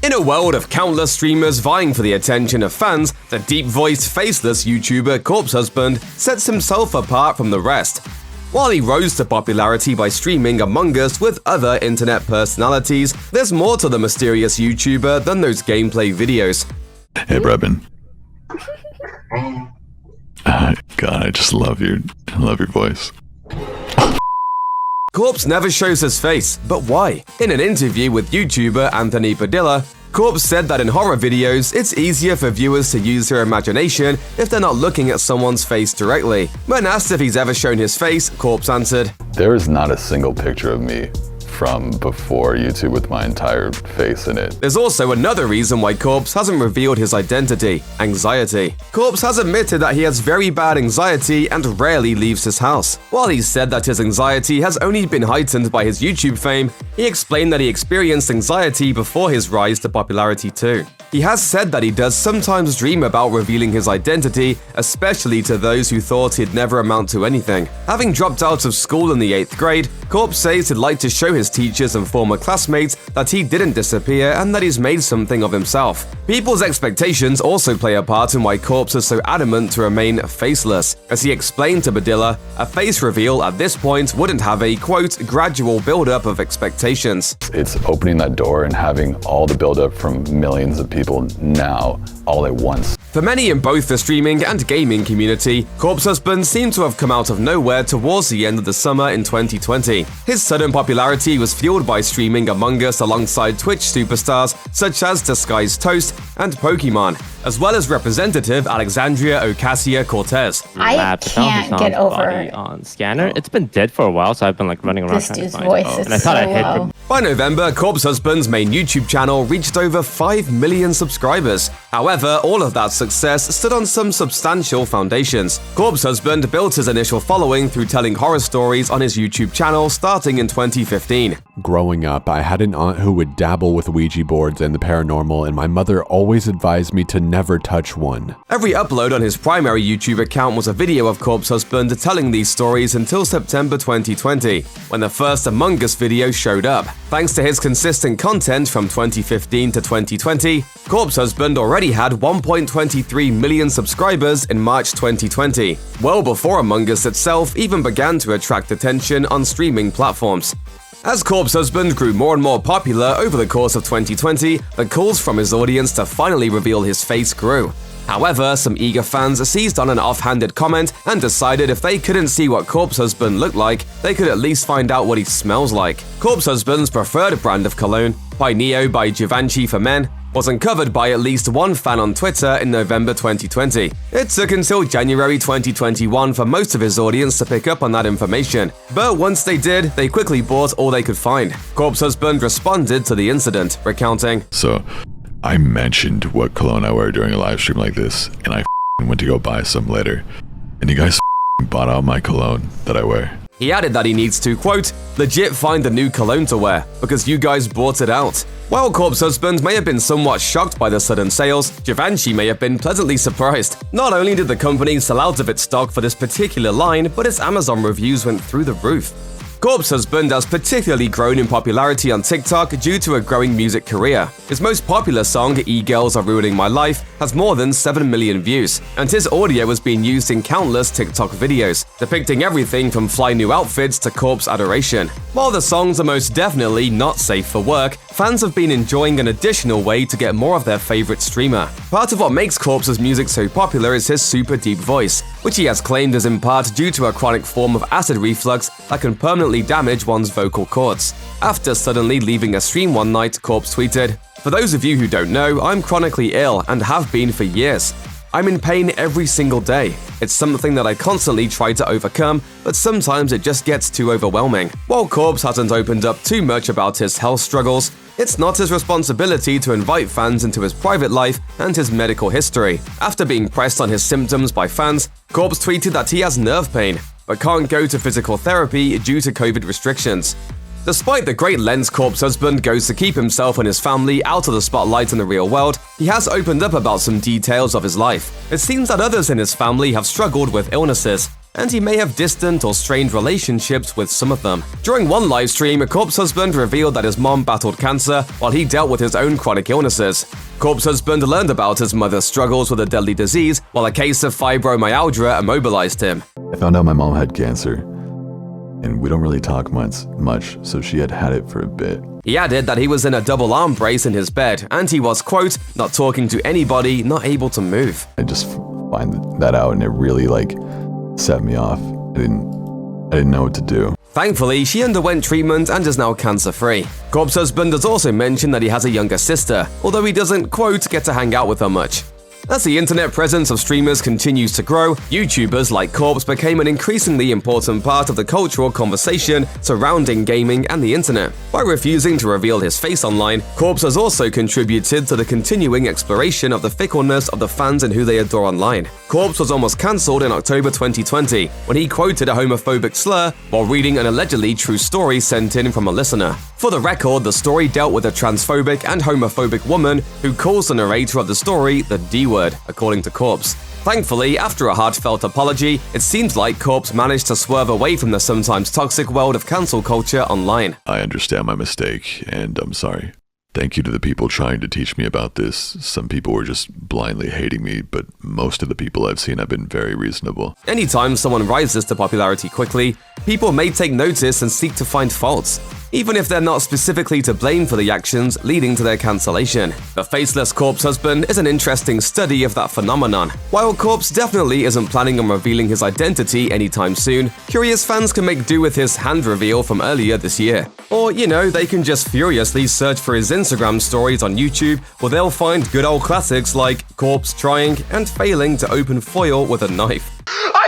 In a world of countless streamers vying for the attention of fans, the deep-voiced, faceless YouTuber Corpse Husband sets himself apart from the rest. While he rose to popularity by streaming Among Us with other internet personalities, there's more to the mysterious YouTuber than those gameplay videos. Hey, Brebin. God, I just love your voice. Corpse never shows his face, but why? In an interview with YouTuber Anthony Padilla, Corpse said that in horror videos, it's easier for viewers to use their imagination if they're not looking at someone's face directly. When asked if he's ever shown his face, Corpse answered, "There is not a single picture of me from before YouTube with my entire face in it." There's also another reason why Corpse hasn't revealed his identity: anxiety. Corpse has admitted that he has very bad anxiety and rarely leaves his house. While he said that his anxiety has only been heightened by his YouTube fame, he explained that he experienced anxiety before his rise to popularity too. He has said that he does sometimes dream about revealing his identity, especially to those who thought he'd never amount to anything. Having dropped out of school in the 8th grade, Corpse says he'd like to show his teachers and former classmates that he didn't disappear and that he's made something of himself. People's expectations also play a part in why Corpse is so adamant to remain faceless. As he explained to Badilla, a face reveal at this point wouldn't have a, quote, gradual build-up of expectations. It's opening that door and having all the build-up from millions of people now, all at once. For many in both the streaming and gaming community, Corpse Husband seemed to have come out of nowhere towards the end of the summer in 2020. His sudden popularity was fueled by streaming Among Us alongside Twitch superstars such as Disguised Toast and Pokemon, as well as representative Alexandria Ocasio-Cortez. I can't get over on Scanner. It's been dead for a while, so I've been like running around this trying dude's to find voice. it. And I thought I hit. By November, Corpse Husband's main YouTube channel reached over 5 million subscribers. However, all of that success stood on some substantial foundations. Corpse Husband built his initial following through telling horror stories on his YouTube channel starting in 2015. Growing up, I had an aunt who would dabble with Ouija boards and the paranormal, and my mother always advised me to never touch one. Every upload on his primary YouTube account was a video of Corpse Husband telling these stories until September 2020, when the first Among Us video showed up. Thanks to his consistent content from 2015 to 2020, Corpse Husband already had 1.23 million subscribers in March 2020, well before Among Us itself even began to attract attention on streaming platforms. As Corpse Husband grew more and more popular over the course of 2020, the calls from his audience to finally reveal his face grew. However, some eager fans seized on an offhanded comment and decided if they couldn't see what Corpse Husband looked like, they could at least find out what he smells like. Corpse Husband's preferred brand of cologne, By Neo by Givenchy for Men, was uncovered by at least one fan on Twitter in November 2020. It took until January 2021 for most of his audience to pick up on that information, but once they did, they quickly bought all they could find. Corpse Husband responded to the incident, recounting, "So, I mentioned what cologne I wear during a live stream like this, and I went to go buy some later, and you guys bought out my cologne that I wear." He added that he needs to, quote, legit find a new cologne to wear, because you guys bought it out. While Corpse Husband may have been somewhat shocked by the sudden sales, Givenchy may have been pleasantly surprised. Not only did the company sell out of its stock for this particular line, but its Amazon reviews went through the roof. Corpse Husband has particularly grown in popularity on TikTok due to a growing music career. His most popular song, E-Girls Are Ruining My Life, has more than 7 million views, and his audio has been used in countless TikTok videos, depicting everything from fly new outfits to corpse adoration. While the songs are most definitely not safe for work, fans have been enjoying an additional way to get more of their favorite streamer. Part of what makes Corpse's music so popular is his super deep voice, which he has claimed is in part due to a chronic form of acid reflux that can permanently damage one's vocal cords. After suddenly leaving a stream one night, Corpse tweeted, "For those of you who don't know, I'm chronically ill and have been for years. I'm in pain every single day. It's something that I constantly try to overcome, but sometimes it just gets too overwhelming." While Corpse hasn't opened up too much about his health struggles, it's not his responsibility to invite fans into his private life and his medical history. After being pressed on his symptoms by fans, Corpse tweeted that he has nerve pain, but can't go to physical therapy due to COVID restrictions. Despite the great lengths Corpse Husband goes to keep himself and his family out of the spotlight in the real world, he has opened up about some details of his life. It seems that others in his family have struggled with illnesses, and he may have distant or strained relationships with some of them. During one livestream, Corpse husband revealed that his mom battled cancer while he dealt with his own chronic illnesses. Corpse husband learned about his mother's struggles with a deadly disease, while a case of fibromyalgia immobilized him. I found out my mom had cancer, and we don't really talk much, so she had it for a bit. He added that he was in a double arm brace in his bed, and he was, quote, not talking to anybody, not able to move. I just find that out, and it really, set me off. I didn't know what to do. Thankfully, she underwent treatment and is now cancer-free. Corpse husband has also mentioned that he has a younger sister, although he doesn't, quote, get to hang out with her much. As the internet presence of streamers continues to grow, YouTubers like Corpse became an increasingly important part of the cultural conversation surrounding gaming and the internet. By refusing to reveal his face online, Corpse has also contributed to the continuing exploration of the fickleness of the fans and who they adore online. Corpse was almost cancelled in October 2020 when he quoted a homophobic slur while reading an allegedly true story sent in from a listener. For the record, the story dealt with a transphobic and homophobic woman who calls the narrator of the story the D-word, according to Corpse. Thankfully, after a heartfelt apology, it seems like Corpse managed to swerve away from the sometimes toxic world of cancel culture online. I understand my mistake, and I'm sorry. Thank you to the people trying to teach me about this. Some people were just blindly hating me, but most of the people I've seen have been very reasonable. Anytime someone rises to popularity quickly, people may take notice and seek to find faults, even if they're not specifically to blame for the actions leading to their cancellation. The faceless Corpse husband is an interesting study of that phenomenon. While Corpse definitely isn't planning on revealing his identity anytime soon, curious fans can make do with his hand reveal from earlier this year. Or, they can just furiously search for his Instagram stories on YouTube, where they'll find good old classics like Corpse trying and failing to open foil with a knife. I